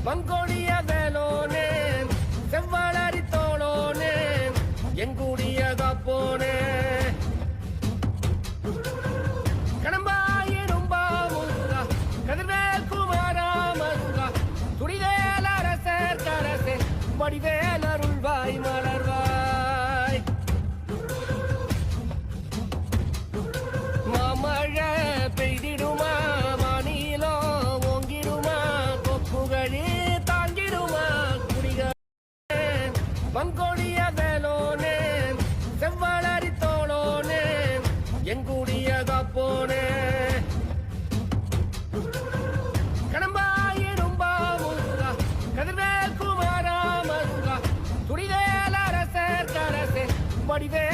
வங்கோடிய வேலோனே செவ்வாழறி தோளோனே எங்கூடிய காப்போனே கடம்பாயிரும்பா முருகா கதிர்வேல் குமாரா மருகா துடிவேல் அரசர் கரசே வடிவேல் அருள்வாய் மலர்வாய் மாமழை பெய்திடுமா வானிலோ ஓங்கிடுமா கொப்புகளே தாங்கிடுமா குடிகளே வங்கோடிய வேலோனே செவ்வாழறி தோளோனே எங்கூடிய காப்போனே கடம்பாயிரும்பா முருகா கதிர்வேல் குமாரா மருகா துடிவேல் அரசர் கரசே வடிவே